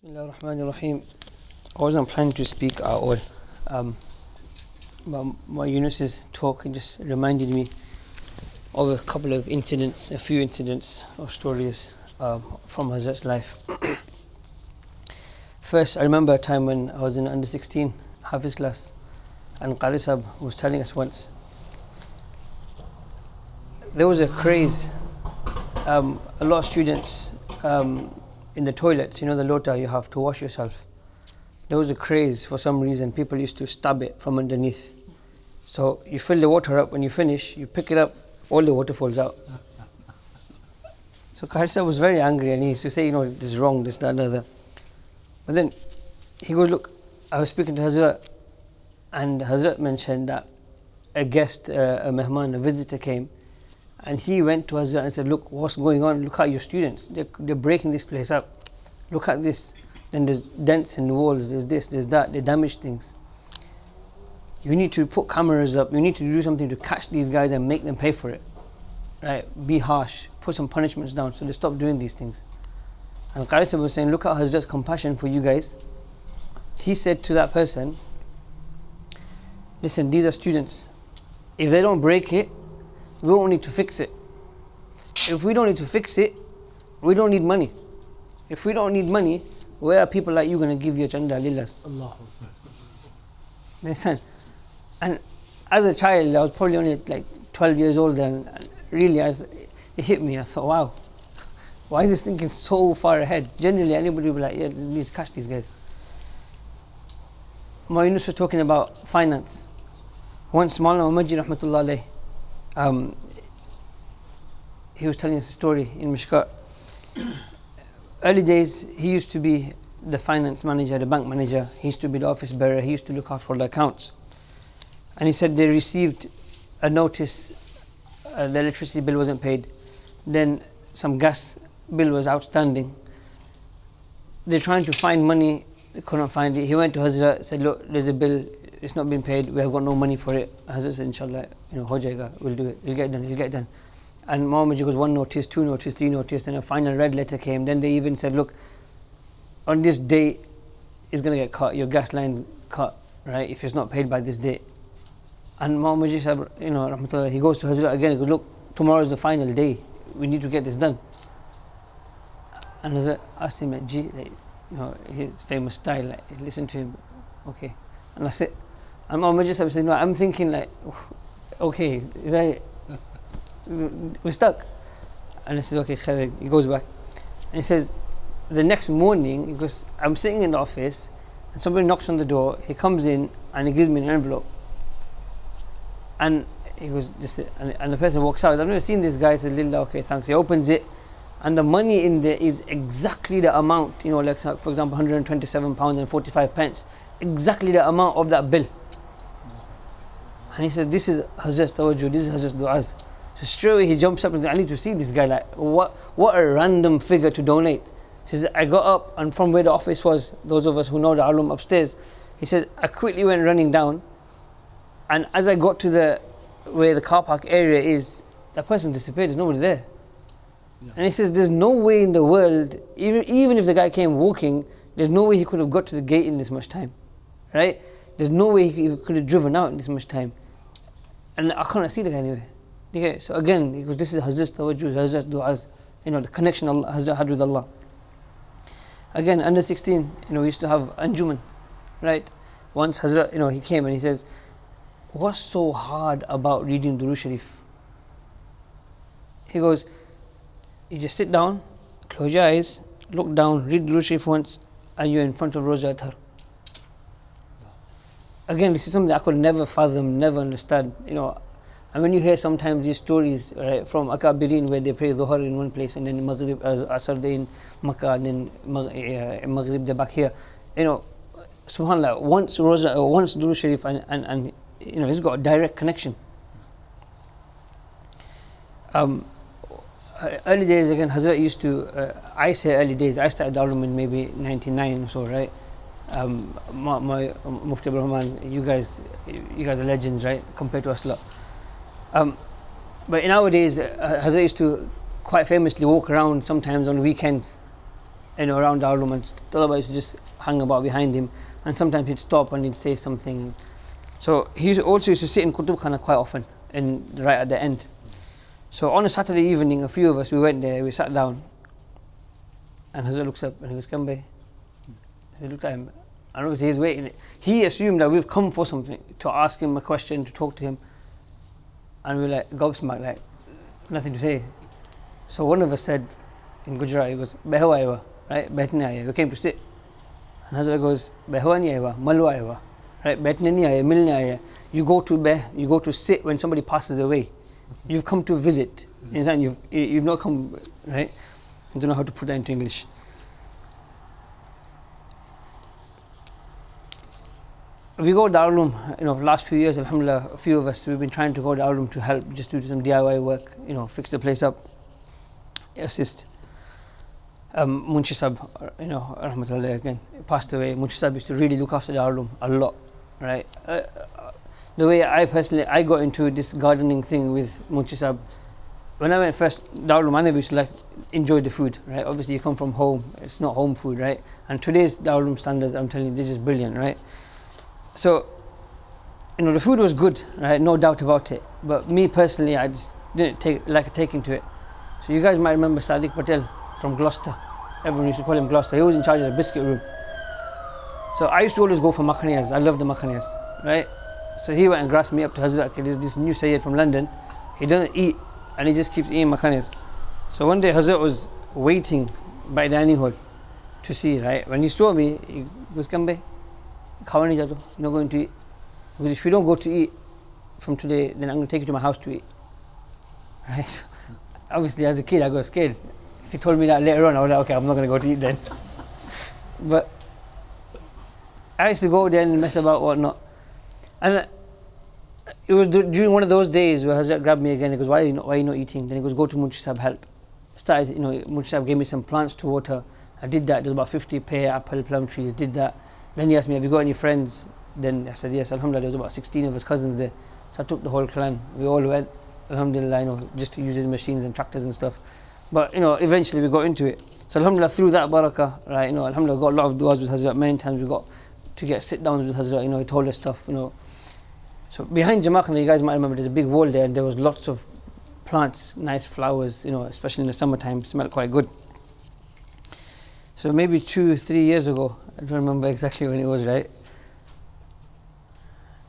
Bismillah ar-Rahman ar-Rahim. I wasn't planning to speak at all, but my Yunus's talk just reminded me of a couple of incidents, a few incidents or stories from Hazrat's life. First, I remember a time when I was in under 16 Hafiz class, and Qari Sahib was telling us once there was a craze. A lot of students in the toilets, you know, the lota you have to wash yourself. There was a craze for some reason. People used to stab it from underneath. So you fill the water up, when you finish, you pick it up, all the water falls out. So Qari Sahib was very angry and he used to say, you know, this is wrong, this, that, other. But then he goes, look, I was speaking to Hazrat, and Hazrat mentioned that a guest, a mehman, a visitor came, and he went to Hazrat and said, look, what's going on? Look at your students. They're breaking this place up. Look at this. Then there's dents in the walls, there's this, there's that, they damage things. You need to put cameras up, you need to do something to catch these guys and make them pay for it. Right? Be harsh, put some punishments down so they stop doing these things. And Qari Sahib was saying, look at Hazrat's compassion for you guys. He said to that person, listen, these are students. If they don't break it, we don't need to fix it. If we don't need to fix it, we don't need money. If we don't need money, where are people like you going to give your chanda lillas? Allah. Understand? And as a child, I was probably only like 12 years old, and really it hit me. I thought, wow, why is this thinking so far ahead? Generally, anybody would be like, yeah, we need to catch these guys. Mawlana Yunus was talking about finance. Once Mawlana Rahmatullah alayhi, he was telling us a story in Mishkat. Early days, he used to be the finance manager, the bank manager. He used to be the office bearer. He used to look after all the accounts. And he said they received a notice, the electricity bill wasn't paid. Then some gas bill was outstanding. They're trying to find money, they couldn't find it. He went to Hazrat, said, look, there's a bill, it's not been paid, we have got no money for it. Hazrat said, inshallah, you know, ho jayega, we'll do it, it'll get done, it'll get done. And Muhammad goes, one notice, two notice, three notice, and a final red letter came. Then they even said, look, on this date, it's going to get cut, your gas line cut, right, if it's not paid by this date. And Muhammad, you know, Rahmatullah, he goes to Hazrat again, he goes, look, tomorrow is the final day, we need to get this done. And Hazrat asked him, like, gee, like, you know, his famous style, like, listen to him, okay. And that's it. And Muhammad just said, no, I'm thinking like, okay, is that it? We're stuck. And he says, okay, Khalid. He goes back and he says, the next morning, he goes, I'm sitting in the office and somebody knocks on the door. He comes in and he gives me an envelope, and he goes, this is, and the person walks out. I've never seen this guy. He says, Lillah, okay, thanks. He opens it, and the money in there is exactly the amount, you know, like for example, £127 and 45 pence, exactly the amount of that bill. And he says, this is Hazrat's tawajjuh, this is Hazrat's du'as. So straight away he jumps up and says, I need to see this guy, like, what a random figure to donate. He says, I got up, and from where the office was, those of us who know the alum upstairs, he said, I quickly went running down, and as I got to where the car park area is, that person disappeared, there's nobody there. Yeah. And he says, there's no way in the world, even if the guy came walking, there's no way he could have got to the gate in this much time, right? There's no way he could have driven out in this much time. And I can't see the guy anyway. Okay, so again, because this is Hazrat's tawajjuh, Hazrat's du'as, you know, the connection Hazrat had with Allah. Again, under 16, you know, we used to have Anjuman, right? Once Hazrat, you know, he came and he says, what's so hard about reading Durood Sharif? He goes, you just sit down, close your eyes, look down, read Durood Sharif once, and you're in front of Roza Athar. Again, this is something I could never fathom, never understand, you know. And when you hear sometimes these stories, right, from Akabirin, where they pray Dhuhr in one place and then Maghrib, Asr they in Makkah, and then Maghrib they're back here, you know, subhanAllah, once Durood Sharif, and you know, he's got a direct connection. Early days, again, Hazrat used to, I say early days, I started Darul in maybe 99 or so, right? My Mufti Abdul Rahman, you guys are legends, right, compared to us lot. But nowadays, Hazrat used to quite famously walk around sometimes on weekends around the room, and Talaba used to just hang about behind him, and sometimes he'd stop and he'd say something. So he also used to sit in Kutub Khana quite often, right at the end. So on a Saturday evening, a few of us, we went there, we sat down, and Hazrat looks up and he goes, Kambe. He looked at him, and obviously he's waiting. He assumed that we've come for something, to ask him a question, to talk to him. And we were like, gobsmacked, like, nothing to say. So one of us said, in Gujarat, he goes, Behawa aiwa, right? Baitne aaye, we came to sit. And Hazrat goes, Behawa nahi aiwa, malu aiwa, right? Baitne nahi aaye, milne aaye. You go to sit when somebody passes away. You've come to visit. You've not come, right? I don't know how to put that into English. We go to Darulum, last few years, alhamdulillah, a few of us, we've been trying to go to Darulum to help, just do some DIY work, fix the place up, assist. Munshi Sahib, rahmatullah again, passed away. Munshi Sahib used to really look after Darulum a lot, right? The way I got into this gardening thing with Munshi Sahib, when I went first Darulum, I never used to enjoy the food, right? Obviously you come from home, it's not home food, right? And today's Darulum standards, I'm telling you, this is brilliant, right? So, the food was good, right? No doubt about it. But me personally, I just didn't take to it. So you guys might remember Sadiq Patel from Gloucester. Everyone used to call him Gloucester. He was in charge of the biscuit room. So I used to always go for makhaniyas. I love the makhaniyas, right? So he went and grasped me up to Hazrat. There's this new Sayyid from London. He doesn't eat, and he just keeps eating makhaniyas. So one day Hazrat was waiting by the dining hall to see, right? When he saw me, he goes, Kambe, Khawa nahi jato, you're not going to eat. Because if you don't go to eat from today, then I'm going to take you to my house to eat. Right? So obviously, as a kid, I got scared. If he told me that later on, I was like, okay, I'm not going to go to eat then. But I used to go there and mess about, whatnot. And it was during one of those days where Hazrat grabbed me again. He goes, why are you not eating? Then he goes, go to Munshi Sahib, help. Munshi Sahib gave me some plants to water. I did that. There was about 50 pear, apple, plum trees. Did that. Then he asked me, have you got any friends? Then I said, yes, alhamdulillah, there was about 16 of his cousins there. So I took the whole clan. We all went, alhamdulillah, just to use his machines and tractors and stuff. But, eventually we got into it. So alhamdulillah, through that barakah, right, alhamdulillah, got a lot of du'as with Hazrat. Many times we got to get sit-downs with Hazrat, he told us stuff, So behind ZamZamAcademy, you guys might remember, there's a big wall there, and there was lots of plants, nice flowers, especially in the summertime, smelled quite good. So maybe 2-3 years ago, I don't remember exactly when it was, right?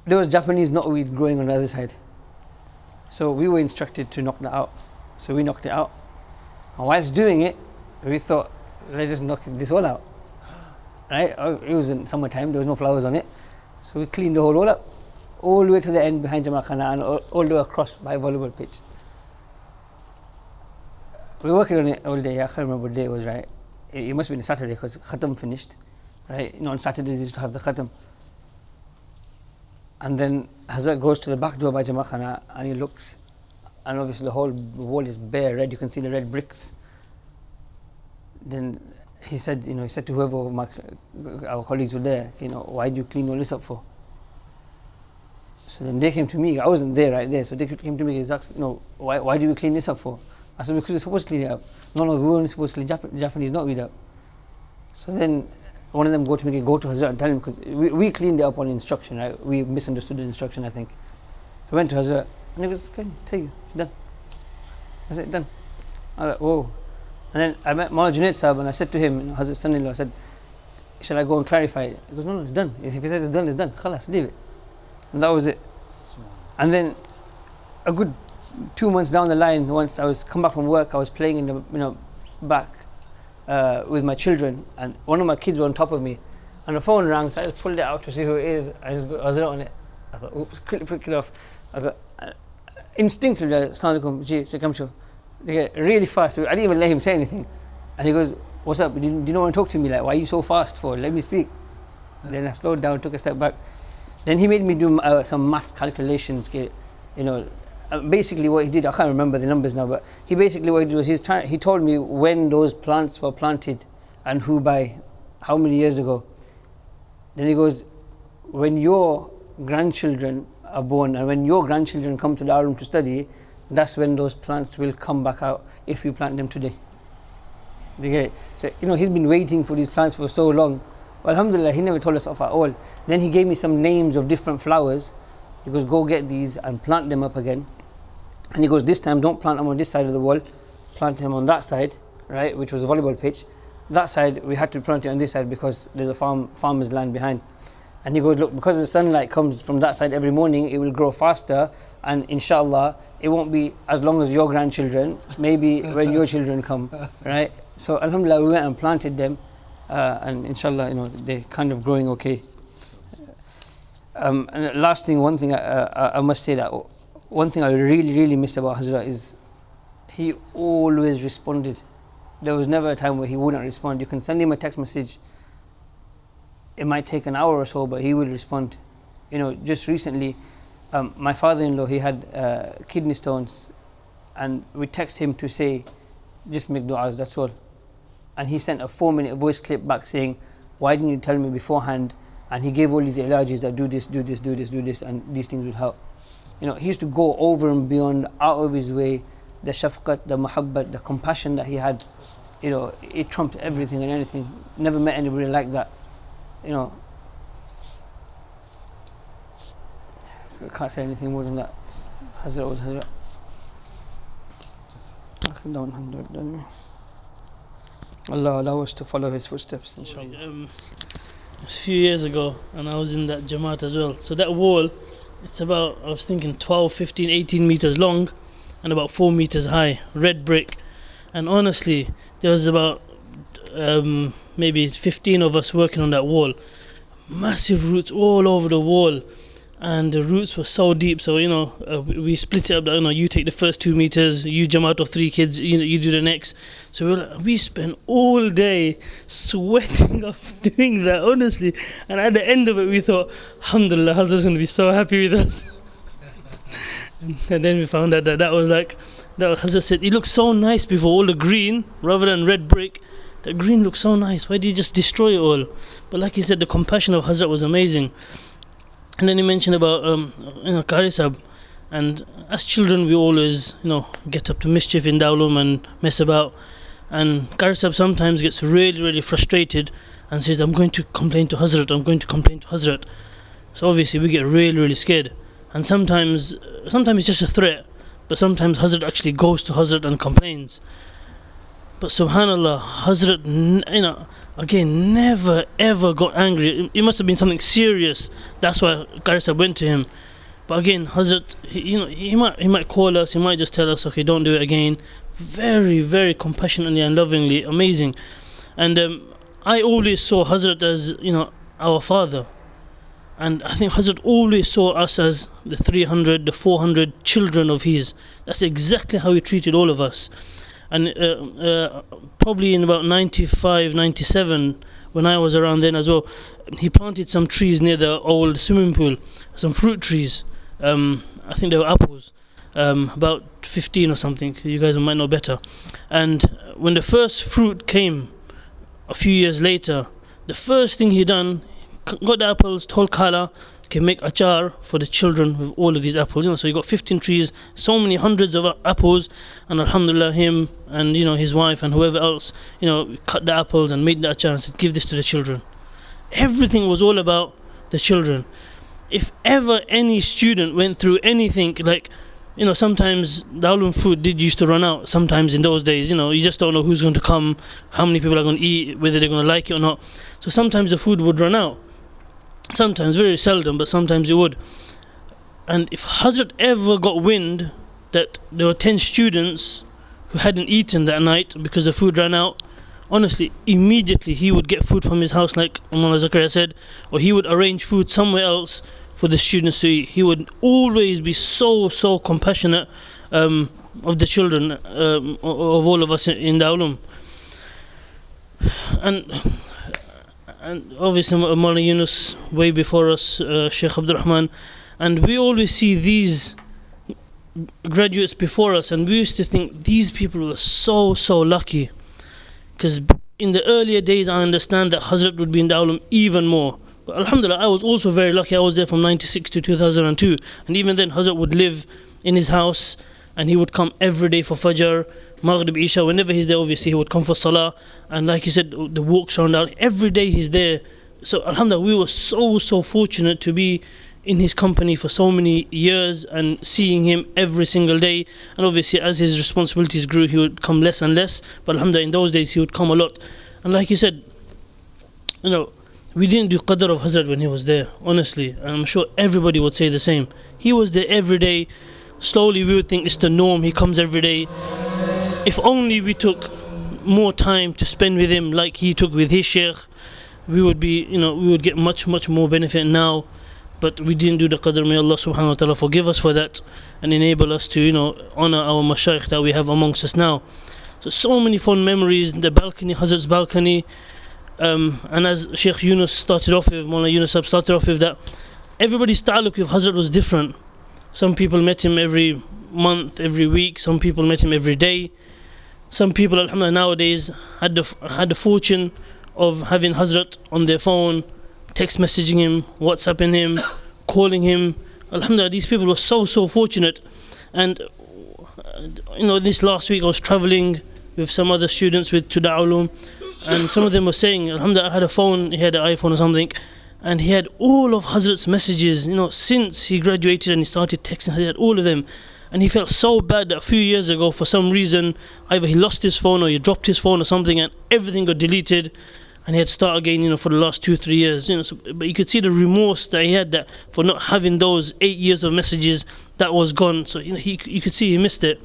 There was Japanese knotweed growing on the other side. So we were instructed to knock that out. So we knocked it out. And whilst doing it, we thought, let's just knock this all out. Right? It was in summertime, there was no flowers on it. So we cleaned the whole wall up, all the way to the end behind Jama'khana, and all the way across by volleyball pitch. We were working on it all day. I can't remember what day it was, right? It must have been a Saturday because Khatam finished, right? On Saturdays used to have the Khatam. And then Hazrat goes to the back door by Jama'khana and he looks, and obviously the whole wall is bare red. You can see the red bricks. Then he said, he said to whoever our colleagues were there, why do you clean all this up for? So then they came to me. I wasn't there right there, so they came to me. He asked, why do you clean this up for? I said, because we're supposed to clean it up. No, we weren't supposed to clean Japanese knotweed up. So then one of them go to Hazrat and tell him, because we cleaned it up on instruction, right? We misunderstood the instruction, I think. So I went to Hazrat, and he goes, okay, take you, it's done. I said, done. I was like, whoa. And then I met Mawlana Junaid Sahib, and I said to him, Hazrat's son-in-law, I said, shall I go and clarify it? He goes, no, it's done. If he says it's done, it's done. Khalas, leave it. And that was it. And then a good 2 months down the line, once I was come back from work, I was playing in the back with my children, and one of my kids were on top of me, and the phone rang, so I just pulled it out to see who it is. I was on it. I thought, oops, quickly pick it off. I thought, instinctively, Assalamu alaikum, ji, say, come show. They get really fast. I didn't even let him say anything, and he goes, what's up? Do you not want to talk to me? Like, why are you so fast for? Let me speak. Then I slowed down, took a step back. Then he made me do some math calculations. Basically what he did, I can't remember the numbers now, but he basically what he did was he told me when those plants were planted and who by how many years ago. Then he goes, when your grandchildren are born and when your grandchildren come to the room to study, that's when those plants will come back out if you plant them today. Do you get it? So, you know, he's been waiting for these plants for so long. Well, alhamdulillah, he never told us off at all. Then he gave me some names of different flowers. He goes, go get these and plant them up again. And he goes, this time don't plant them on this side of the wall, plant them on that side, right, which was a volleyball pitch. That side, we had to plant it on this side because there's a farmer's land behind. And he goes, look, because the sunlight comes from that side every morning, it will grow faster, and inshallah, it won't be as long as your grandchildren, maybe when your children come, right? So alhamdulillah, we went and planted them, and inshallah, you know, they're kind of growing okay. And last thing, one thing I must say that one thing I really miss about Hazrat is he always responded. There was never a time where he wouldn't respond. You can send him a text message, it might take an hour or so, but he will respond. You know, just recently, my father-in-law, he had kidney stones, and we text him to say, just make du'as, that's all. And he sent a 4-minute voice clip back saying, why didn't you tell me beforehand? And he gave all these ilajis that do this, and these things will help. You know, he used to go over and beyond, out of his way. The shafqat, the muhabbat, the compassion that he had, you know, it trumped everything and anything. Never met anybody like that. You know, I can't say anything more than that. Hazrat was Hazrat. Allah allow us to follow his footsteps, inshallah. A few years ago, and I was in that Jamaat as well. So that wall, it's about, I was thinking 12, 15, 18 meters long and about 4 meters high, red brick. And honestly, there was about maybe 15 of us working on that wall. Massive roots all over the wall, and the roots were so deep. So, you know, we split it up. You know, you take the first 2 meters, you Jamaat of 3 kids, you do the next. So we spent all day sweating up doing that, honestly. And at the end of it, we thought, alhamdulillah, Hazrat's going to be so happy with us. And then we found out that was like, that Hazrat said, it looks so nice before, all the green rather than red brick. The green looks so nice, why did you just destroy it all? But like he said, the compassion of Hazrat was amazing. And then he mentioned about Qari Sahib, and as children we always, you know, get up to mischief in Dawlum and mess about. And Qari Sahib sometimes gets really frustrated and says, I'm going to complain to Hazrat. So obviously we get really scared. And sometimes it's just a threat, but sometimes Hazrat actually goes to Hazrat and complains. But subhanallah, Hazrat, you know, again, never ever got angry. It must have been something serious. That's why Qari Sahib went to him. But again, Hazrat, he might call us. He might just tell us, okay, don't do it again. Very compassionately and lovingly, amazing. And I always saw Hazrat as, you know, our father. And I think Hazrat always saw us as the 300, the 400 children of his. That's exactly how he treated all of us. And probably in about 95, 97, when I was around then as well, he planted some trees near the old swimming pool, some fruit trees. I think they were apples, about 15 or something. You guys might know better. And when the first fruit came, a few years later, the first thing he done, got the apples, told Khala, okay, make achar for the children with all of these apples. You know, so you got 15 trees, so many hundreds of apples, and alhamdulillah, him and, you know, his wife and whoever else, you know, cut the apples and made the achar and said, give this to the children. Everything was all about the children. If ever any student went through anything, like, you know, sometimes the Ulum food used to run out sometimes in those days. You know, you just don't know who's going to come, how many people are going to eat, whether they're going to like it or not. So sometimes the food would run out. Sometimes, very seldom, but sometimes it would. And if Hazrat ever got wind that there were 10 students who hadn't eaten that night because the food ran out, honestly, immediately he would get food from his house, like Mawlana Zakkaria said, or he would arrange food somewhere else for the students to eat. He would always be so compassionate of the children, of all of us in the Ulum. And obviously Mawlana Yunus way before us, Sheikh Abdul Rahman, and we always see these graduates before us, and we used to think these people were so lucky, because in the earlier days I understand that Hazrat would be in the Ulum even more. But alhamdulillah, I was also very lucky. I was there from 96 to 2002, and even then Hazrat would live in his house and he would come every day for Fajr. Maghrib, Isha, whenever he's there, obviously he would come for Salah. And like you said, the walks around, every day he's there. So alhamdulillah, we were so fortunate to be in his company for so many years and seeing him every single day. And obviously as his responsibilities grew, he would come less and less, but alhamdulillah in those days he would come a lot. And like you said, we didn't do qadr of Hazrat when he was there, honestly, and I'm sure everybody would say the same. He was there every day. Slowly we would think it's the norm, he comes every day. If only we took more time to spend with him like he took with his sheikh, we would get much more benefit now. But we didn't do the qadr. May Allah subhanahu wa ta'ala forgive us for that and enable us to honor our mashayikh that we have amongst us now. So many fond memories, the balcony, Hazrat's balcony. And as Sheikh Yunus started off with, Mawlana Yunus started off with, that everybody's ta'alluq with Hazrat was different. Some people met him every month, every week. Some people met him every day. Some people, alhamdulillah, nowadays had the fortune of having Hazrat on their phone, text messaging him, WhatsApping him, calling him. Alhamdulillah, these people were so fortunate. And this last week I was traveling with some other students to the ulum, and some of them were saying, alhamdulillah, I had a phone, he had an iPhone or something, and he had all of Hazrat's messages, since he graduated and he started texting, he had all of them. And he felt so bad that a few years ago, for some reason, either he lost his phone or he dropped his phone or something, and everything got deleted, and he had to start again, for the last 2-3 years. But you could see the remorse that he had, that for not having those 8 years of messages, that was gone. So you could see he missed it.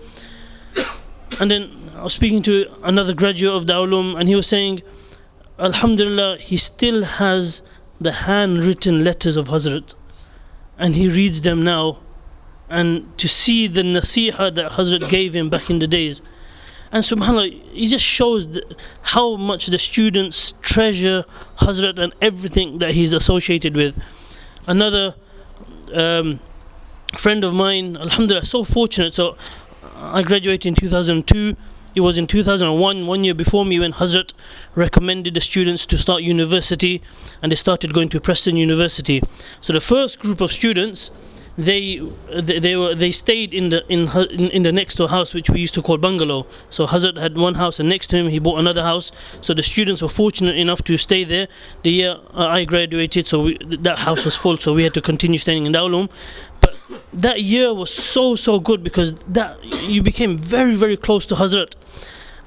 And then I was speaking to another graduate of the ulum, and he was saying, alhamdulillah, he still has the handwritten letters of Hazrat, and he reads them now, and to see the nasiha that Hazrat gave him back in the days. And subhanAllah, it just shows how much the students treasure Hazrat and everything that he's associated with. Another friend of mine, alhamdulillah, so fortunate. So I graduated in 2002. It was in 2001, 1 year before me, when Hazrat recommended the students to start university, and they started going to Preston University. So the first group of students, they stayed in the next door house, which we used to call bungalow. So Hazrat had one house, and next to him he bought another house. So the students were fortunate enough to stay there. The year I graduated, so that house was full, so we had to continue staying in Dawlum. But that year was so good, because that you became very close to Hazrat.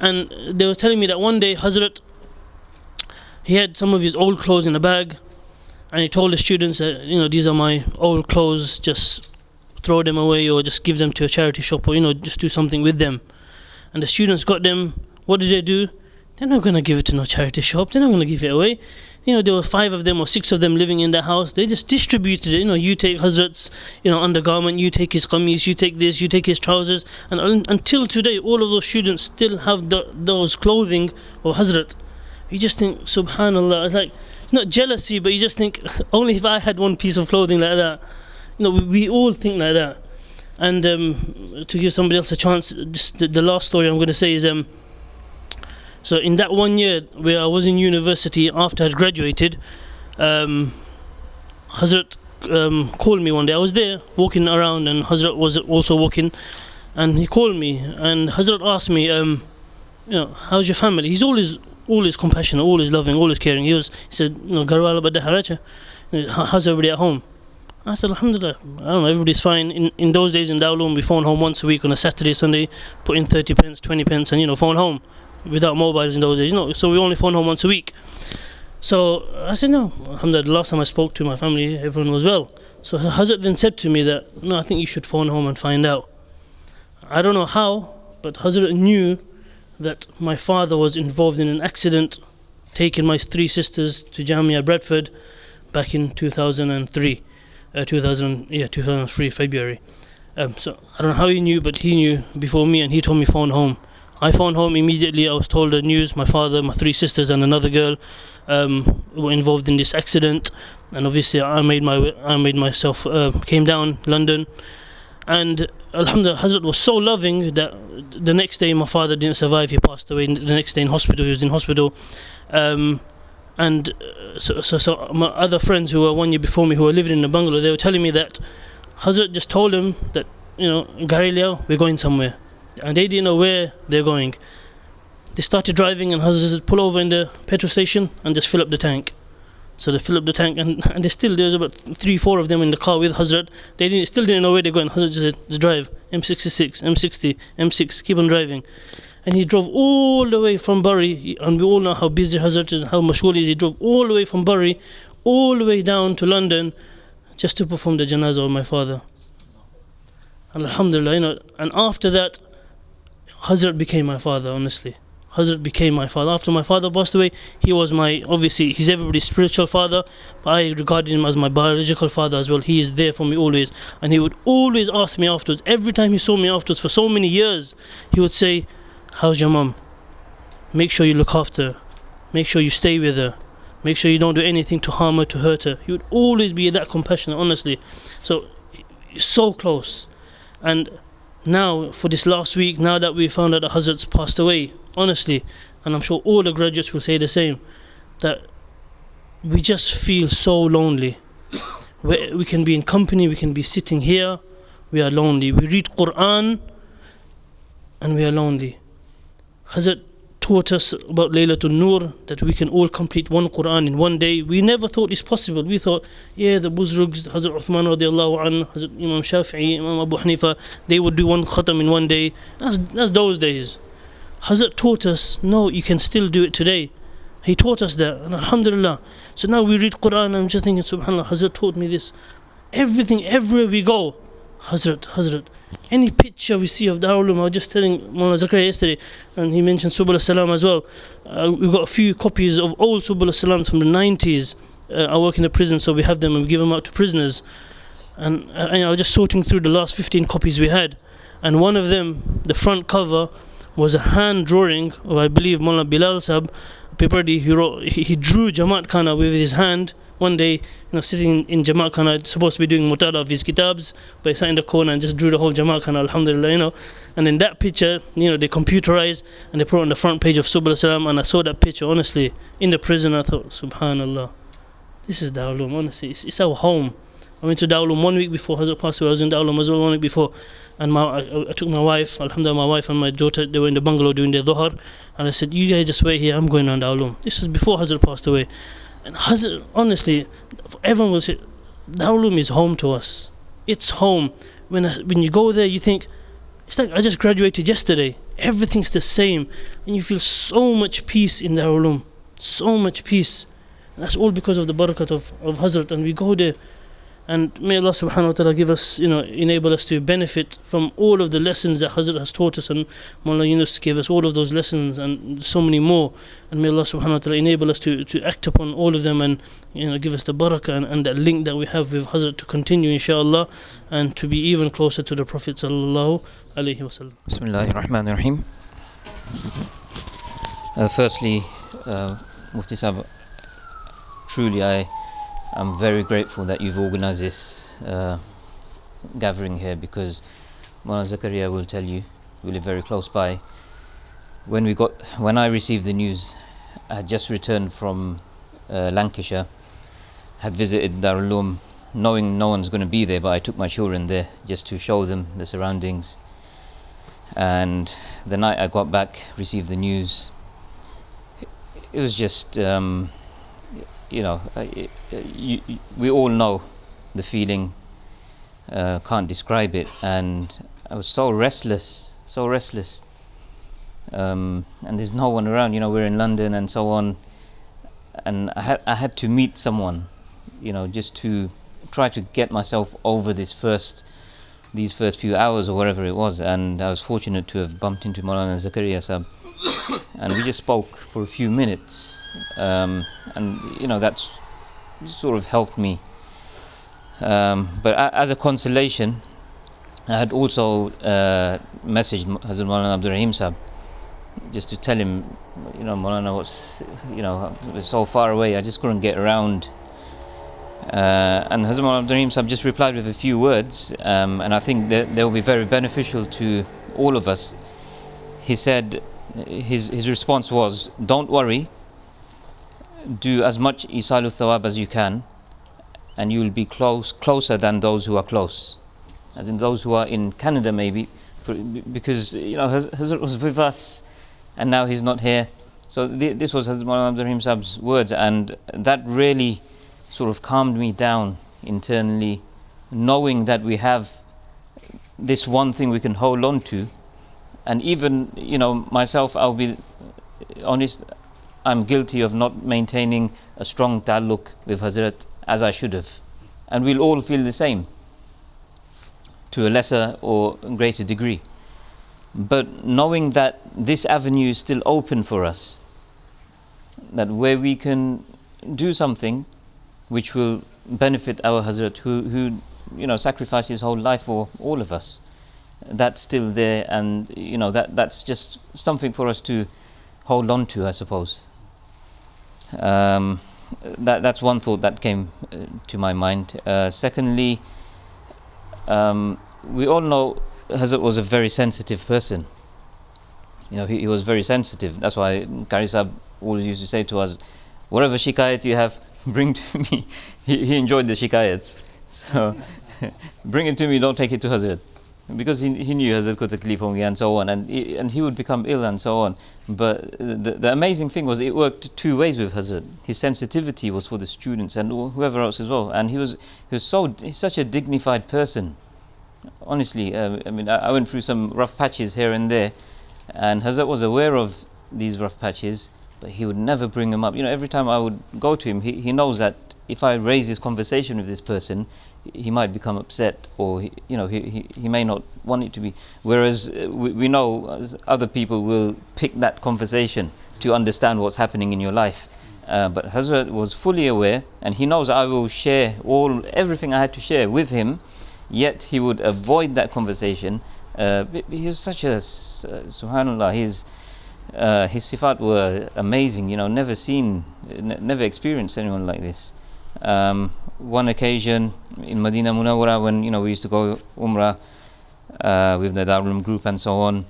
And they were telling me that one day Hazrat, he had some of his old clothes in a bag, and he told the students that, these are my old clothes, just throw them away or just give them to a charity shop, or just do something with them. And the students got them. What did they do? They're not going to give it to no charity shop, they're not going to give it away. There were 5 of them or 6 of them living in that house. They just distributed it. You take Hazrat's undergarment, you take his qamis, you take this, you take his trousers. And until today, all of those students still have those clothing of Hazrat. You just think, subhanallah, it's like, it's not jealousy, but you just think, only if I had one piece of clothing like that. We all think like that. And to give somebody else a chance, just the last story I'm going to say is, so in that 1 year where I was in university after I had graduated, Hazrat called me one day. I was there walking around, and Hazrat was also walking, and he called me, and Hazrat asked me, how's your family? He's always compassionate, always loving, always caring. He said, Garwala badda haracha, how's everybody at home? I said, alhamdulillah, I don't know, everybody's fine. In those days in Dawlum, we phone home once a week on a Saturday, Sunday, put in 30 pence, 20 pence, and phone home. Without mobiles in those days, so we only phone home once a week. So I said, no, alhamdulillah, the last time I spoke to my family, everyone was well. So Hazrat then said to me that, no, I think you should phone home and find out. I don't know how, but Hazrat knew that my father was involved in an accident, taking my 3 sisters to Jamia Bradford back in 2003, February. So I don't know how he knew, but he knew before me, and he told me phone home. I phoned home immediately. I was told the news. My father, my 3 sisters, and another girl were involved in this accident. And obviously, came down London, and alhamdulillah, Hazrat was so loving that the next day my father didn't survive. He passed away the next day in hospital. He was in hospital, so my other friends who were 1 year before me, who were living in the bungalow, they were telling me that Hazrat just told him that, Garelia, we're going somewhere. and they didn't know where they're going. They started driving, and Hazrat said, pull over in the petrol station and just fill up the tank. So they fill up the tank, and there's about 3-4 of them in the car with Hazrat. Still didn't know where they're going. Hazrat just said, just drive, M66, M60, M6, keep on driving. And he drove all the way from Bury, and we all know how busy Hazrat is and how mashghul he is. He drove all the way from Bury, all the way down to London, just to perform the janazah of my father. And alhamdulillah, and after that, Hazrat became my father, honestly. Hazrat became my father. After my father passed away, he was obviously, he's everybody's spiritual father, but I regarded him as my biological father as well. He is there for me always. And he would always ask me afterwards, every time he saw me afterwards for so many years, he would say, how's your mum? Make sure you look after her. Make sure you stay with her. Make sure you don't do anything to harm her, to hurt her. He would always be that compassionate, honestly. So close. And now, for this last week, now that we found out that Hazrat's passed away, honestly, and I'm sure all the graduates will say the same, that we just feel so lonely. We can be in company, we can be sitting here, we are lonely. We read Quran, and we are lonely. Hazrat taught us about Laylatul Nur, that we can all complete one Quran in one day. We never thought it's possible. We thought, the Buzrugs, Hazrat Uthman radiallahu anhu, Hazrat Imam Shafi'i, Imam Abu Hanifa, they would do one khatam in one day. That's those days. Hazrat taught us, no, you can still do it today. He taught us that, and alhamdulillah. So now we read Quran, and I'm just thinking, subhanAllah, Hazrat taught me this. Everything, everywhere we go, Hazrat. Any picture we see of Darul Uloom, I was just telling Mawlana Zakkaria yesterday, and he mentioned Subul Salam as well. We've got a few copies of old Subul Salam from the 90s. I work in the prison, so we have them and we give them out to prisoners. And I was just sorting through the last 15 copies we had, and one of them, the front cover, was a hand drawing of, I believe, Maulana Bilal Sahab Pipardi. He drew Jamaat Khana with his hand. One day, sitting in Jamaat Khana, supposed to be doing mutala of his kitabs, but he sat in the corner and just drew the whole Jamaat Khana, alhamdulillah, And in that picture, they computerized and they put it on the front page of Subul Salam, and I saw that picture, honestly, in the prison. I thought, subhanallah, this is Darul Uloom, honestly, it's our home. I went to Darul Uloom 1 week before Hazrat passed away. I was in Darul Uloom as well 1 week before, and I took my wife, alhamdulillah, my wife and my daughter, they were in the bungalow doing their dhuhr, and I said, you guys just wait here, I'm going on Darul Uloom. This was before Hazrat passed away. And Hazrat, honestly, everyone will say, Darul Uloom is home to us. It's home. When you go there, you think, it's like I just graduated yesterday. Everything's the same, and you feel so much peace in Darul Uloom, so much peace. And that's all because of the barakat of Hazrat. And we go there, and may Allah subhanahu wa ta'ala give us, enable us to benefit from all of the lessons that Hazrat has taught us, and Mawlana Yunus gave us all of those lessons and so many more. And may Allah subhanahu wa ta'ala enable us to act upon all of them, and give us the barakah and that link that we have with Hazrat to continue, inshallah, and to be even closer to the Prophet sallallahu alaihi wasallam. Bismillahir Rahmanir Rahim. Firstly, Mufti Sahib, truly I'm very grateful that you've organized this gathering here, because Mawlana Zakkaria will tell you, we live very close by. When I received the news, I had just returned from Lancashire, had visited Darul Uloom, knowing no one's going to be there, but I took my children there just to show them the surroundings. And the night I got back, received the news, it was just we all know the feeling, can't describe it, and I was so restless, and there's no one around, we're in London and so on, and I had to meet someone, just to try to get myself over these first few hours or whatever it was. And I was fortunate to have bumped into Mawlana Zakkaria Sayed, and we just spoke for a few minutes, and that's sort of helped me, but as a consolation, I had also messaged Hazrat Mawlana Abdullah Sayed just to tell him, Maulana was so far away, I just couldn't get around, and Hazrat Mawlana Abdullah Sayed just replied with a few words, and I think that they will be very beneficial to all of us. He said, his response was, don't worry, do as much Isalu Thawab as you can, and you will be closer than those who are close. As in those who are in Canada maybe because Hazrat was with us, and now he's not here. So this was Hazrat Mawlana Abdul Rahim's words, and that really sort of calmed me down internally, knowing that we have this one thing we can hold on to. And even myself, I'll be honest, I'm guilty of not maintaining a strong ta'alluq with Hazrat as I should have, and we'll all feel the same to a lesser or greater degree. But knowing that this avenue is still open for us, that where we can do something which will benefit our Hazrat who sacrificed his whole life for all of us, that's still there, and that's just something for us to hold on to, I suppose. That's one thought that came to my mind. Secondly, we all know Hazrat was a very sensitive person. He was very sensitive. That's why Qari Sahib always used to say to us, whatever shikayat you have, bring to me. He enjoyed the shikayats. So bring it to me, don't take it to Hazrat. Because he knew Hazrat ko takleef hongi and so on, and he would become ill and so on. But the amazing thing was, it worked two ways with Hazrat. His sensitivity was for the students and whoever else as well. And he's such a dignified person. Honestly, I went through some rough patches here and there, and Hazrat was aware of these rough patches, but he would never bring them up. Every time I would go to him, he knows that if I raise this conversation with this person, he might become upset, or he may not want it to be. Whereas we know other people will pick that conversation to understand what's happening in your life. But Hazrat was fully aware, and he knows I will share everything I had to share with him, yet he would avoid that conversation. He was such a subhanallah, his sifat were amazing, never experienced anyone like this. One occasion in Medina Munawwara, when we used to go Umrah with the Darul group and so on,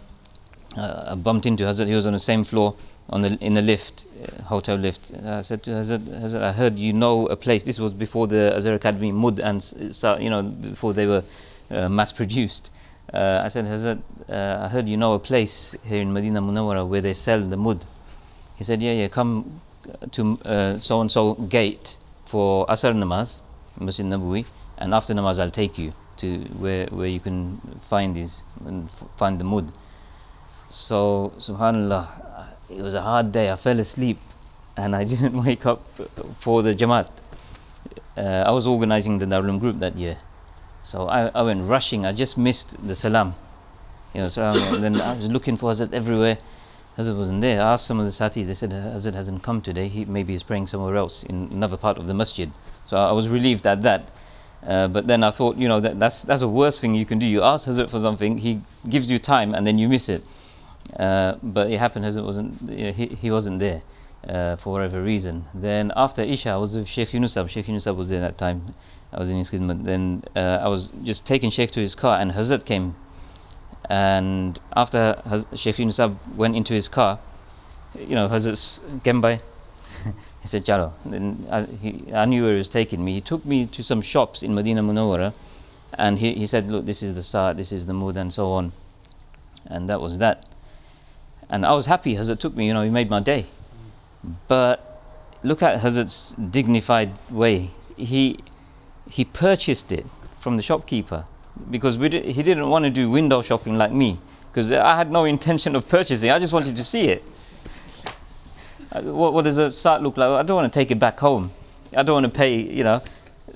I bumped into Hazrat. He was on the same floor in the lift, hotel lift. I said to Hazrat, I heard you know a place. This was before the ZamZamAcademy Mud, and before they were mass produced. I said, Hazrat, I heard you know a place here in Medina Munawwara where they sell the mud. He said, yeah, come to so and so gate for Asr Namaz, Masjid Nabawi, and after Namaz I'll take you to where you can find these and find the mud. So subhanallah, it was a hard day. I fell asleep and I didn't wake up for the Jamaat. I was organizing the Darul group that year, so I went rushing. I just missed the salam, salam, and then I was looking for Hazrat everywhere. Hazrat wasn't there. I asked some of the satis, they said Hazrat hasn't come today, maybe he's praying somewhere else in another part of the masjid. So I was relieved at that. But then I thought, that's the worst thing you can do. You ask Hazrat for something, he gives you time and then you miss it. But it happened, Hazrat wasn't, he wasn't there for whatever reason. Then after Isha, I was with Sheikh Yunus. Sheikh Yunus was there that time. I was in his khidmat. Then I was just taking Sheikh to his car, and Hazrat came. And after Sheikh Yunus went into his car, Hazrat came by. He said, Chalo. Then I knew where he was taking me. He took me to some shops in Medina Munawwara, and he said, look, this is the Sa'at, this is the Mud, and so on. And that was that. And I was happy. Hazrat took me, he made my day. But look at Hazrat's dignified way. He purchased it from the shopkeeper, because he didn't want to do window shopping like me, because I had no intention of purchasing. I just wanted to see it. What does a Sa'at look like? I don't want to take it back home. I don't want to pay,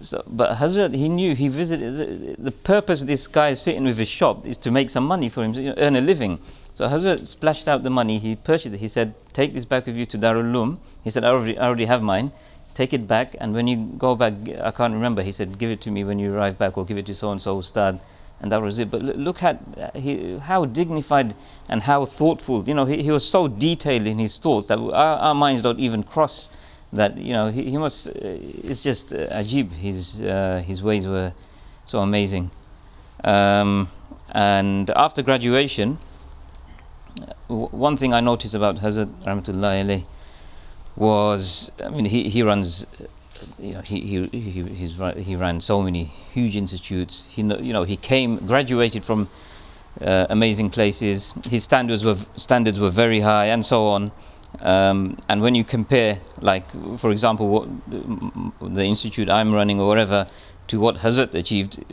So, but Hazrat, he knew, he visited. The purpose of this guy sitting with his shop is to make some money for him, earn a living. So Hazrat splashed out the money, he purchased it. He said, take this back with you to Darul Uloom. He said, I already have mine. Take it back, and when you go back, I can't remember, he said, give it to me when you arrive back, or give it to so-and-so Ustad. And that was it. But look at how dignified and how thoughtful. He was so detailed in his thoughts that our minds don't even cross that. He must. It's just ajib. His ways were so amazing. And after graduation, one thing I noticed about Hazrat Rahmatullahi Alayhi was, he runs. He ran so many huge institutes. He graduated from amazing places. His standards were very high, and so on. And when you compare, like for example, what the institute I'm running or whatever, to what Hazrat achieved,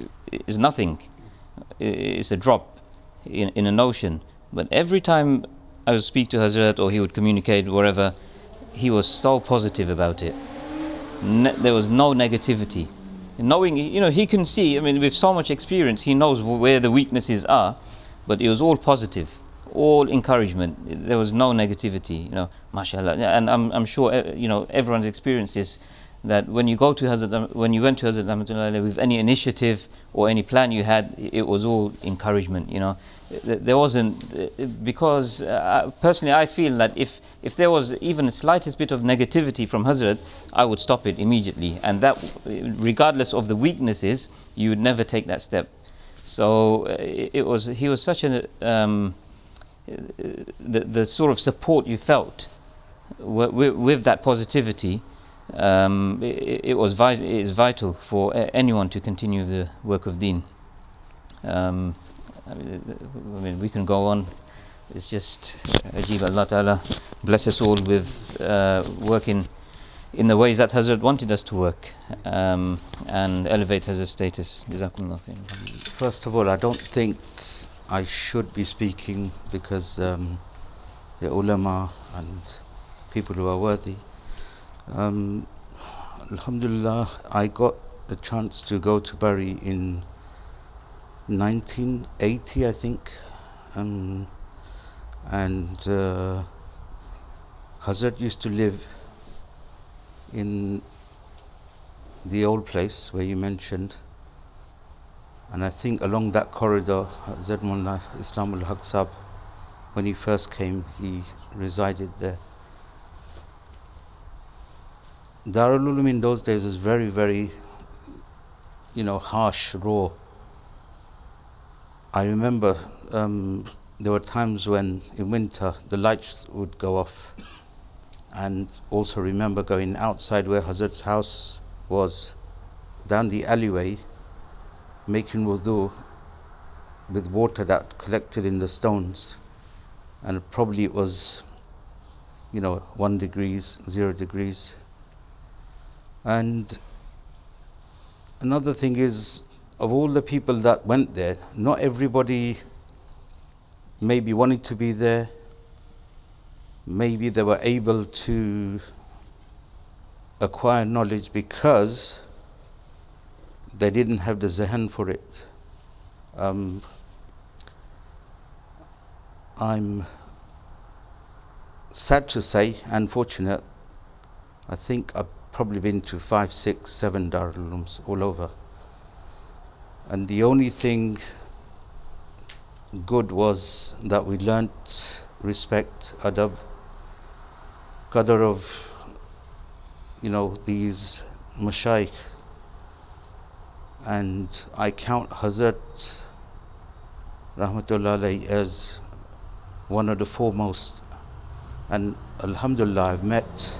is nothing. It's a drop in an ocean. But every time I would speak to Hazrat or he would communicate wherever, he was so positive about it. There was no negativity. Knowing, he can see, with so much experience, he knows where the weaknesses are, but it was all positive, all encouragement. There was no negativity, mashallah. And I'm sure, everyone's experience is that when you went to Hazrat Rahmatullah with any initiative or any plan you had, it was all encouragement, There wasn't, because personally I feel that if there was even the slightest bit of negativity from Hazrat, I would stop it immediately, and that, regardless of the weaknesses, you would never take that step. So he was such a the sort of support you felt with that positivity. It is vital for anyone to continue the work of Deen. We can go on. It's just Ajib Allah Ta'ala bless us all with working in the ways that Hazrat wanted us to work, and elevate Hazrat's status. Jazakumullah khair. First of all, I don't think I should be speaking, because the ulama and people who are worthy. Alhamdulillah, I got the chance to go to Bari in 1980, I think, and Hazrat used to live in the old place where you mentioned, and I think along that corridor, Hazrat Mawlana Islam al-Haq Sahab, when he first came, he resided there. Darul Uloom in those days was very, very, harsh, raw. I remember there were times when in winter the lights would go off, and also remember going outside where Hazrat's house was, down the alleyway, making wudu with water that collected in the stones, and probably it was 1 degrees, 0 degrees. And another thing is, of all the people that went there, not everybody maybe wanted to be there. Maybe they were able to acquire knowledge because they didn't have the zehen for it. I'm sad to say, unfortunate, I think I've probably been to 5, 6, 7 Darul Ulooms all over. And the only thing good was that we learnt respect, adab, qadr of, these mashayikh. And I count Hazrat Rahmatullah Alayhi as one of the foremost. And Alhamdulillah, I've met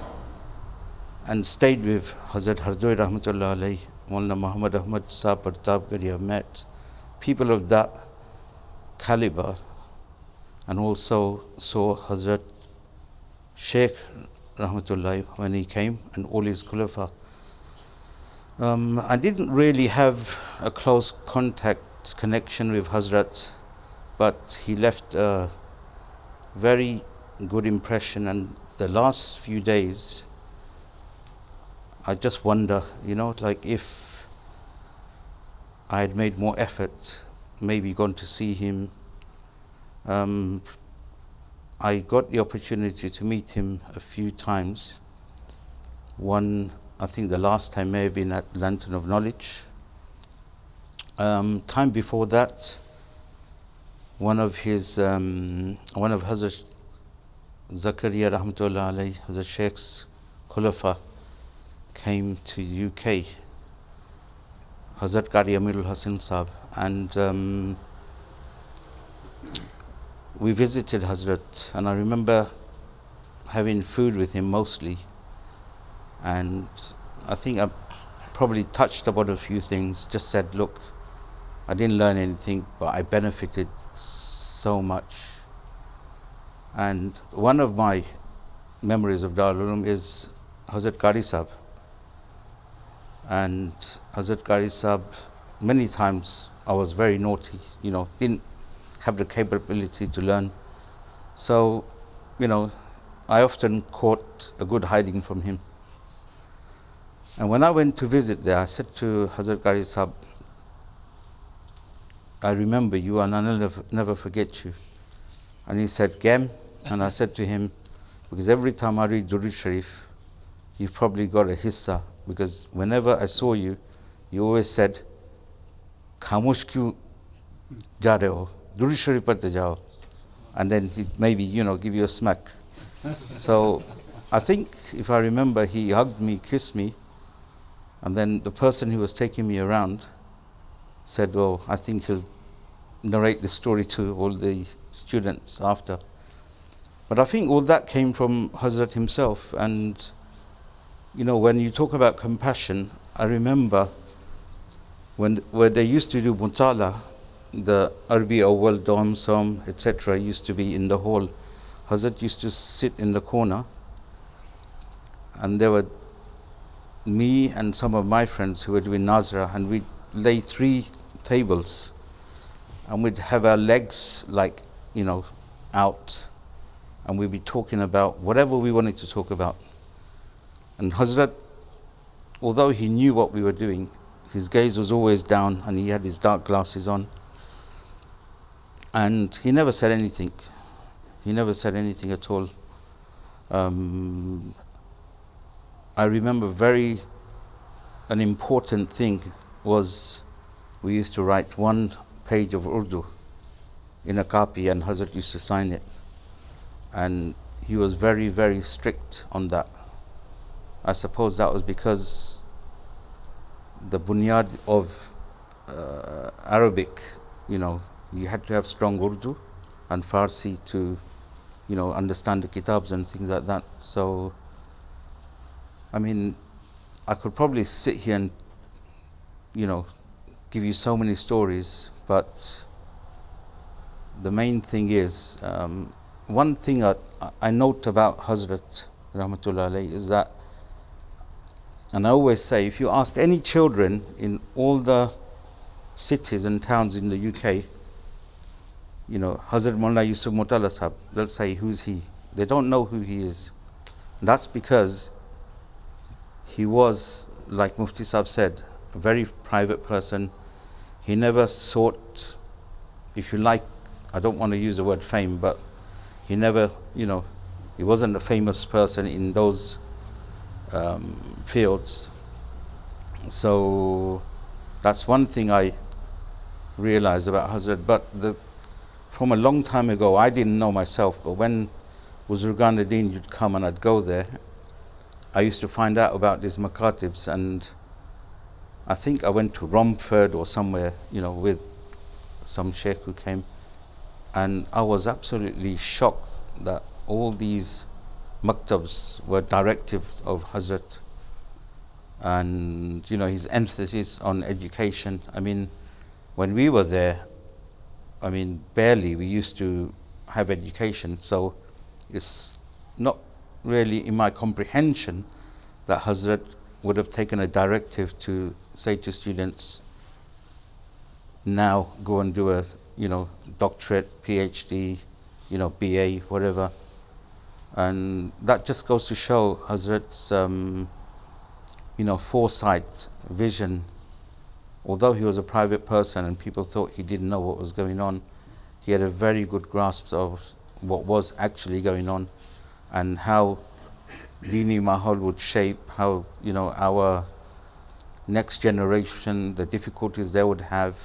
and stayed with Hazrat Hardoi Rahmatullah Alayhi, Mawlana Muhammad Ahmad Sahab Partabgari. I've met people of that caliber, and also saw Hazrat Sheikh Rahmatullah when he came, and all his khulafa. I didn't really have a close connection with Hazrat, but he left a very good impression, and the last few days I just wonder, if I had made more effort, maybe gone to see him. I got the opportunity to meet him a few times. One, I think the last time may have been at Lantern of Knowledge. Time before that, one of Hazrat Zakkaria Rahmatullah Alayhi, Hazrat Sheikh's khulafa, came to UK, Hazrat Qari Amirul Hasan Sahab, and we visited Hazrat, and I remember having food with him mostly, and I think I probably touched about a few things, just said, look, I didn't learn anything, but I benefited so much. And one of my memories of Darul Uloom is Hazrat Qari Sahib. And Hazrat Qari Sahib, many times I was very naughty, didn't have the capability to learn. So, I often caught a good hiding from him. And when I went to visit there, I said to Hazrat Qari Sahib, I remember you and I'll never forget you. And he said, Gem? And I said to him, because every time I read Durood Sharif, you've probably got a hissa, because whenever I saw you, you always said, Khamosh kyun ja rahe ho? Durood Sharif padhte jao. And then he'd maybe, give you a smack. So I think, if I remember, he hugged me, kissed me, and then the person who was taking me around said, well, I think he'll narrate the story to all the students after. But I think all that came from Hazrat himself. And when you talk about compassion, I remember where they used to do Mutala, the Arabi Awwal, Dom, etc. used to be in the hall. Hazrat used to sit in the corner, and there were me and some of my friends who were doing Nazra, and we'd lay 3 tables, and we'd have our legs out, and we'd be talking about whatever we wanted to talk about. And Hazrat, although he knew what we were doing, his gaze was always down, and he had his dark glasses on, and he never said anything. He never said anything at all. I remember an important thing was we used to write 1 page of Urdu in a copy, and Hazrat used to sign it. And he was very, very strict on that. I suppose that was because the bunyad of Arabic, you had to have strong Urdu and Farsi to, understand the kitabs and things like that. So, I could probably sit here and, give you so many stories, but the main thing is, one thing I note about Hazrat Rahmatullah Alayhi is that, and I always say, if you asked any children in all the cities and towns in the UK, Hazrat Mawlana Yusuf Motala Sahib, they'll say, who's he? They don't know who he is. And that's because he was, like Mufti Sahib said, a very private person. He never sought, if you like, I don't want to use the word fame, but he never, he wasn't a famous person in those fields. So that's one thing I realized about Hazrat. But from a long time ago, I didn't know myself, but when Buzurgan ad-Din would come and I'd go there, I used to find out about these makatibs, and I think I went to Romford or somewhere, with some sheikh who came, and I was absolutely shocked that all these maktabs were directives of Hazrat, and his emphasis on education. When we were there, barely we used to have education, so it's not really in my comprehension that Hazrat would have taken a directive to say to students, now go and do a doctorate, PhD, BA, whatever. And that just goes to show Hazrat's foresight, vision. Although he was a private person and people thought he didn't know what was going on, he had a very good grasp of what was actually going on, and how Dini Mahal would shape, how our next generation, the difficulties they would have,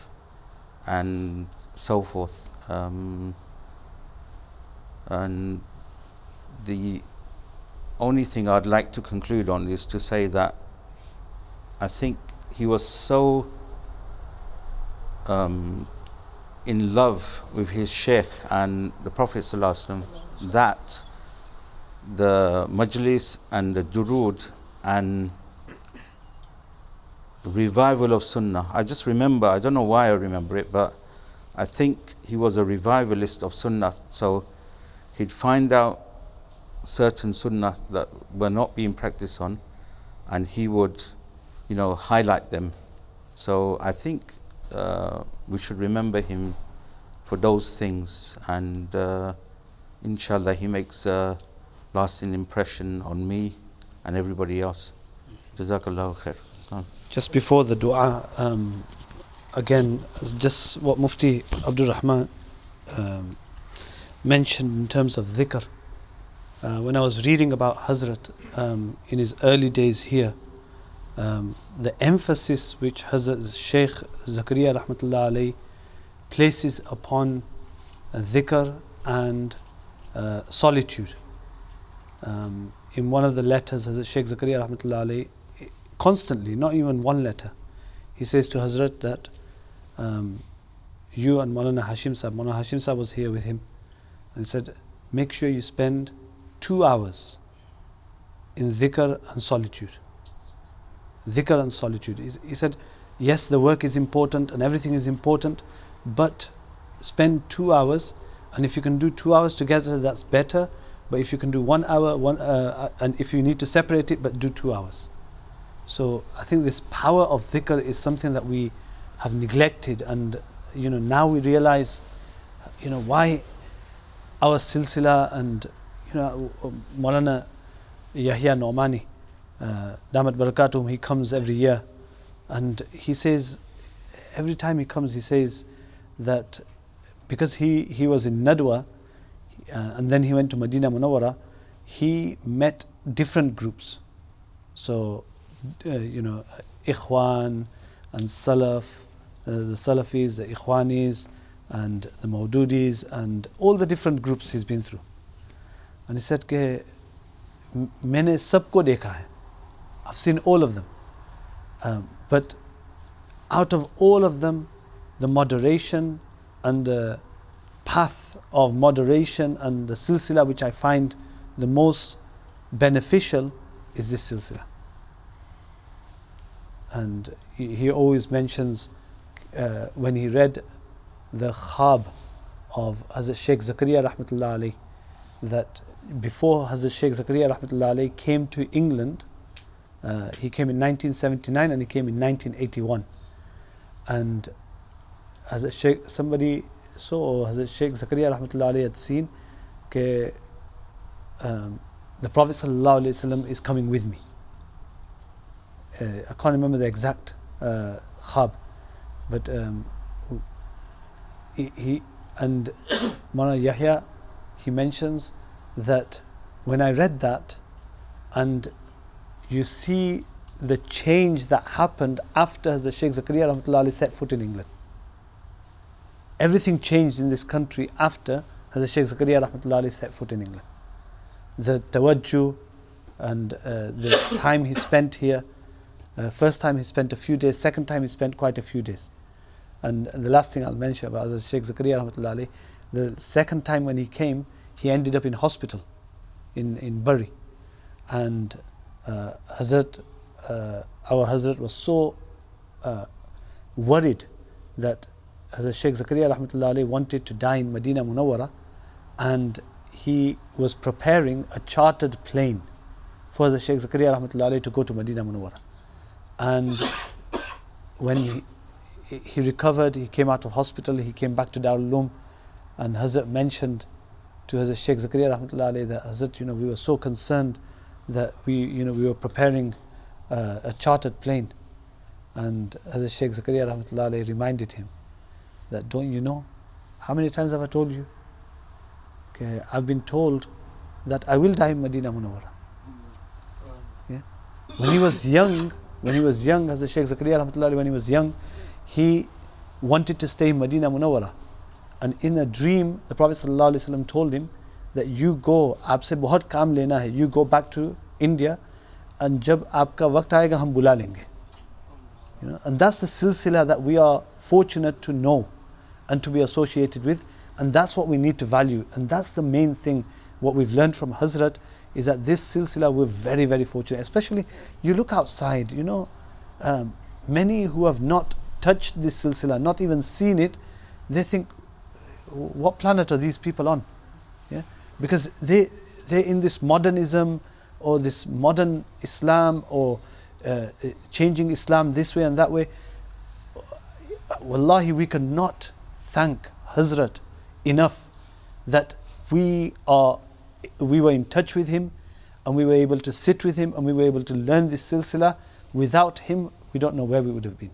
and so forth. And the only thing I'd like to conclude on is to say that I think he was so in love with his Sheikh and the Prophet ﷺ that the majlis and the durood and revival of Sunnah. I just remember, I don't know why I remember it, but I think he was a revivalist of Sunnah. So he'd find out certain Sunnah that were not being practiced on, and he would, highlight them. So I think we should remember him for those things, and inshallah he makes a lasting impression on me and everybody else. Jazakallahu khair. Just before the dua, again, just what Mufti Abdul Rahman mentioned in terms of dhikr. When I was reading about Hazrat in his early days here, the emphasis which Hazrat Sheikh Zakkaria Rahmatullah alayhi places upon dhikr and solitude. In one of the letters, Hazrat Sheikh Zakkaria Rahmatullah alayhi, constantly, not even one letter, he says to Hazrat that you and Maulana Hashim Sahib was here with him, and he said, make sure you spend 2 hours in dhikr and solitude. Dhikr and solitude. He said, yes, the work is important and everything is important, but spend 2 hours, and if you can do 2 hours together, that's better. But if you can do 1 hour, and if you need to separate it, but do 2 hours. So I think this power of dhikr is something that we have neglected, and now we realize why our silsila, and Maulana Yahya Nomani, Damat Barakatuhum, he comes every year, and he says, every time he comes, he says that because he was in Nadwa, and then he went to Medina Munawwara, he met different groups. So Ikhwan and Salaf, the Salafis, the Ikhwanis, and the Maududis, and all the different groups he's been through. And he said, "Ke maine sabko dekha hai. I've seen all of them. But out of all of them, the moderation and the path of moderation and the silsila which I find the most beneficial is this silsila." And he always mentions when he read the khab of Hazrat Sheikh Zakkaria Rahmatullah alayhi, that before Hazrat Sheikh Zakkaria Rahmatullah alayhi came to England, he came in 1979 and he came in 1981, and somebody saw Hazrat Sheikh Zakkaria Rahmatullah alayhi had seen that the Prophet Sallallahu Alaihi Wasallam is coming with me. I can't remember the exact khab, but he and Maulana Yahya, he mentions that when I read that, and you see the change that happened after the Sheikh Zakkaria Rahmatullah alayhi set foot in England. Everything changed in this country after Hazrat Sheikh Zakkaria Rahmatullah alayhi set foot in England. The tawajjuh and the time he spent here. First time he spent a few days, second time he spent quite a few days. And the last thing I'll mention about Hazrat Sheikh Zakkaria Rahmatullah alayhi, the second time when he came, he ended up in hospital in Bury. And our Hazrat was so worried that Hazrat Sheikh Zakkaria Rahmatullah alayhi wanted to die in Medina Munawwara, and he was preparing a chartered plane for Hazrat Sheikh Zakkaria Rahmatullah alayhi to go to Medina Munawwara. And when he recovered, he came out of hospital, he came back to Darul Uloom, and Hazrat mentioned to Hazrat Sheikh Zakkaria Rahmatullah alayhi that Hazrat, we were so concerned that we were preparing a chartered plane. And Hazrat Sheikh Zakkaria Rahmatullah alayhi reminded him that, don't you know, how many times have I told you? Okay, I've been told that I will die in Medina Munawwara. Yeah? When he was young, Hazrat Sheikh Zakkaria Rahmatullah alayhi, when he was young, he wanted to stay in Medina Munawwara. And in a dream, the Prophet Sallallahu Alaihi Wasallam told him that you go, aapse bahut kaam lena hai, you go back to India, and jab aapka waqt aayega hum bula lenge. And that's the silsila that we are fortunate to know and to be associated with, and that's what we need to value. And that's the main thing, what we've learned from Hazrat, is that this silsila, we're very, very fortunate. Especially, you look outside, many who have not touched this silsila, not even seen it, they think, what planet are these people on? Yeah? Because they're in this modernism or this modern Islam or changing Islam this way and that way. Wallahi, we cannot thank Hazrat enough that we were in touch with him and we were able to sit with him and we were able to learn this silsila. Without him, we don't know where we would have been.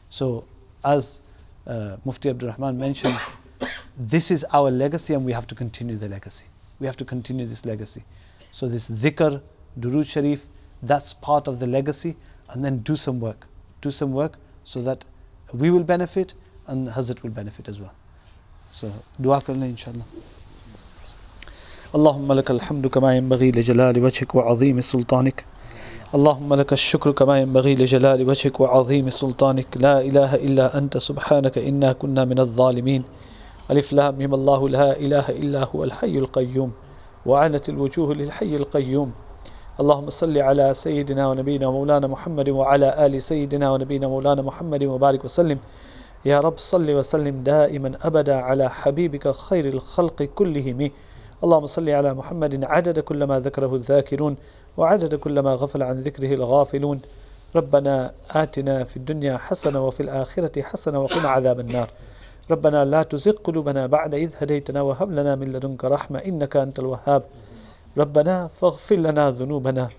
So as Mufti Abdul Rahman mentioned, this is our legacy and we have to continue the legacy. We have to continue this legacy. So this dhikr, durood sharif, that's part of the legacy, and then do some work so that we will benefit and Hazrat will benefit as well. So dua karna inshallah. اللهم لك الحمد كما ينبغي لجلال وجهك وعظيم سلطانك اللهم لك الشكر كما ينبغي لجلال وجهك وعظيم سلطانك لا إله إلا أنت سبحانك إنا كنا من الظالمين ألف لام ميم الله لا إله إلا هو الحي القيوم وعنت الوجوه للحي القيوم اللهم صل على سيدنا ونبينا مولانا محمد وعلى آل سيدنا ونبينا مولانا محمد وبارك وسلم يا رب صل وسلم دائما أبدا على حبيبك خير الخلق كلهم اللهم صل على محمد عدد كل ما ذكره الذاكرون وعدد كل ما غفل عن ذكره الغافلون ربنا آتنا في الدنيا حسنة وفي الآخرة حسنة وقنا عذاب النار ربنا لا تزغ قلوبنا بعد إذ هديتنا وهب لنا من لدنك رحمة إنك أنت الوهاب ربنا فاغفر لنا ذنوبنا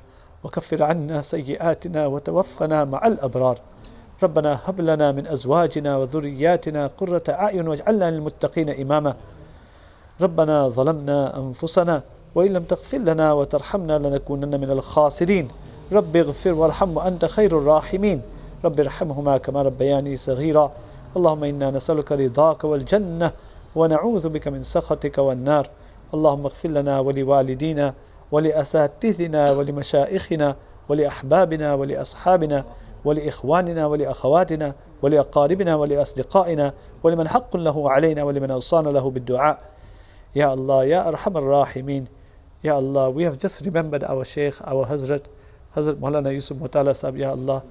وكفر عنا سيئاتنا وتوفنا مع الأبرار ربنا هب لنا من أزواجنا وذرياتنا قرة أعين واجعلنا للمتقين إماما ربنا ظلمنا أنفسنا وإن لم تغفر لنا وترحمنا لنكونن من الخاسرين رب اغفر وارحم وأنت خير الراحمين رب ارحمهما كما ربياني صغيرا اللهم إنا نسألك رضاك والجنة ونعوذ بك من سخطك والنار اللهم اغفر لنا ولوالدينا ولأساتذتنا ولمشائخنا ولأحبابنا ولأصحابنا ولإخواننا ولأخواتنا ولأقاربنا ولأصدقائنا ولمن حق له علينا ولمن أوصانا له بالدعاء Ya Allah, Ya Arhamar Rahimin. Ya Allah, we have just remembered our Shaykh, our Hazrat Mawlana Yusuf Motala Sahib, Ya Allah.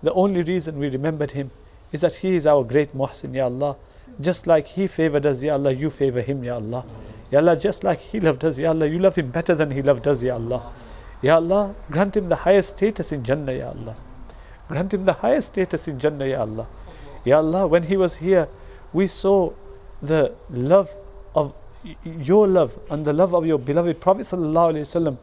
The only reason we remembered him is that he is our great Muhsin, Ya Allah. Just like he favored us, Ya Allah, you favor him, Ya Allah. Ya Allah, just like he loved us, Ya Allah, you love him better than he loved us, Ya Allah. Ya Allah, grant him the highest status in Jannah, Ya Allah. Grant him the highest status in Jannah, Ya Allah. Ya Allah, when he was here, we saw the love of your love and the love of your beloved Prophet Sallallahu Alaihi Wasallam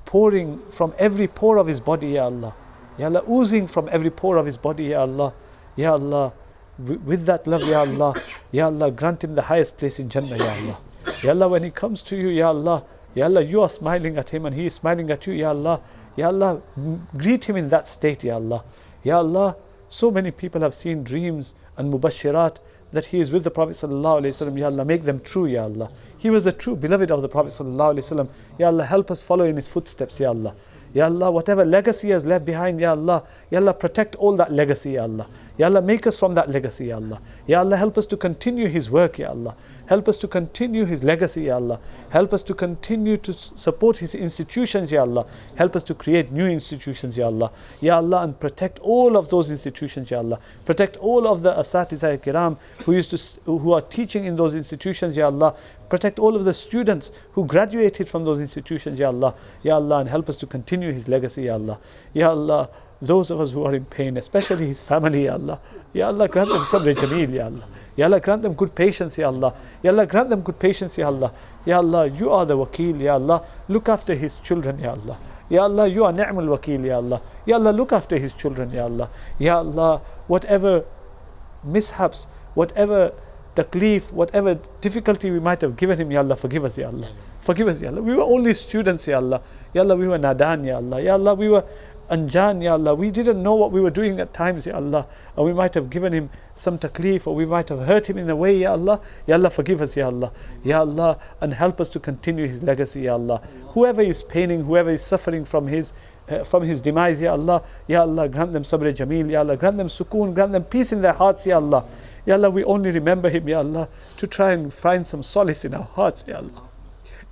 pouring from every pore of his body, Ya Allah. Ya Allah, oozing from every pore of his body, Ya Allah. Ya Allah, with that love, Ya Allah, Ya Allah, grant him the highest place in Jannah, Ya Allah. Ya Allah, when he comes to you, Ya Allah, you are smiling at him and he is smiling at you, Ya Allah. Ya Allah, greet him in that state, Ya Allah. Ya Allah, so many people have seen dreams and mubashirat that he is with the Prophet Sallallahu Alaihi Wasallam. Ya Allah, make them true, Ya Allah. He was a true beloved of the Prophet Sallallahu Alaihi Wasallam. Ya Allah, help us follow in his footsteps, Ya Allah. Ya Allah, whatever legacy he has left behind, Ya Allah, protect all that legacy, Ya Allah. Ya Allah, make us from that legacy, Ya Allah. Ya Allah, help us to continue his work, Ya Allah. Help us to continue his legacy, Ya Allah. Help us to continue to support his institutions, Ya Allah. Help us to create new institutions, Ya Allah. Ya Allah, and protect all of those institutions, Ya Allah. Protect all of the Asatiza Kiram who are teaching in those institutions, Ya Allah. Protect all of the students who graduated from those institutions, Ya Allah. Ya Allah, and help us to continue his legacy, Ya Allah. Ya Allah, those of us who are in pain, especially his family, Ya Allah. Ya Allah, grant them sabr jameel, Ya Allah. Ya Allah, grant them good patience, Ya Allah. Ya Allah, grant them good patience, Ya Allah. Ya Allah, you are the wakil, Ya Allah. Look after his children, Ya Allah. Ya Allah, you are ni'mal wakil, Ya Allah. Ya Allah, look after his children, Ya Allah. Ya Allah, whatever mishaps, whatever taklif, whatever difficulty we might have given him, Ya Allah, forgive us, Ya Allah. Forgive us, Ya Allah. We were only students, Ya Allah. Ya Allah, we were nadan, Ya Allah. Ya Allah, we were anjan, Ya Allah. We didn't know what we were doing at times, Ya Allah. And we might have given him some taklif, or we might have hurt him in a way, Ya Allah. Ya Allah, forgive us, Ya Allah. Ya Allah, and help us to continue his legacy, Ya Allah. Whoever is paining, whoever is suffering from his demise, Ya Allah, grant them sabr jameel, Ya Allah, grant them sukoon, grant them peace in their hearts, Ya Allah. Ya Allah, we only remember him, Ya Allah, to try and find some solace in our hearts, Ya Allah.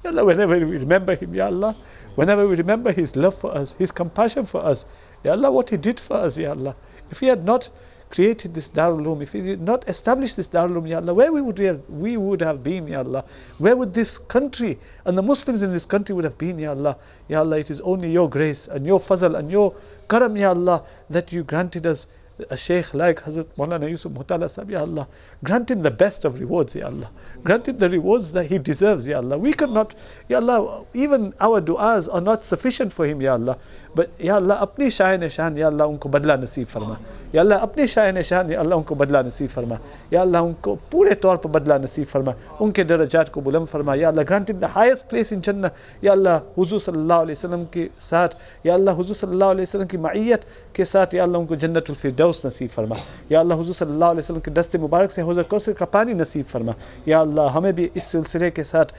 Ya Allah, whenever we remember him, Ya Allah, whenever we remember his love for us, his compassion for us, Ya Allah, what he did for us, Ya Allah, If He had not created this Darul Uloom, if He did not establish this Darul Uloom, Ya Allah, where we would have been, Ya Allah? Where would this country and the Muslims in this country would have been, Ya Allah? Ya Allah, it is only Your grace and Your fazl and Your karam, Ya Allah, that You granted us a Shaykh like Hazrat Mawlana Yusuf Motala Sahib, Ya Allah. Grant him the best of rewards, Ya Allah. Grant him the rewards that he deserves, Ya Allah. We cannot, Ya Allah, even our du'as are not sufficient for him, Ya Allah. But Ya Allah, apni shahin-e-shan, Ya Allah, unko badla nasib farma. Ya Allah, apni shahin-e-shan, Ya Allah, unko badla nasib farma. Ya Allah, unko pure taur par badla nasib farma. Unke darajat ko buland farma. Ya Allah, grant him the highest place in Jannah. Ya Allah, Huzur sallallahu alayhi wasallam ke saath. Ya Allah, Huzur sallallahu alayhi wasallam ki ma'iyyat ke saath, Ya Allah, unko Jannatul Firdaus नसीब फरमा. या अल्लाह हुज़ूर सल्लल्लाहु अलैहि वसल्लम के दस्ते मुबारक से हौज़ कौसर का पानी नसीब फरमा. या अल्लाह हमें भी इस सिलसिले के साथ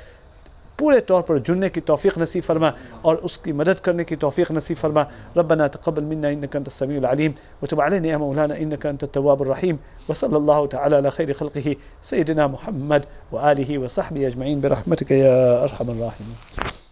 पूरे तौर पर जुड़ने की तौफ़ीक़ नसीब फरमा और उसकी मदद करने की तौफ़ीक़ नसीब फरमा. रब्बना तक़ब्बल मिन्ना इन्नका अंतस समीउल अलीम व तुब अलैना या मौलाना इन्नका अंतत तव्वाबुर रहीम व सल्लल्लाहु तआला अला खैरि ख़ल्क़िही सय्यिदिना मुहम्मद व आलिहि व सहबिही अजमईन बिरहमतिका या अरहमर राहिमीन.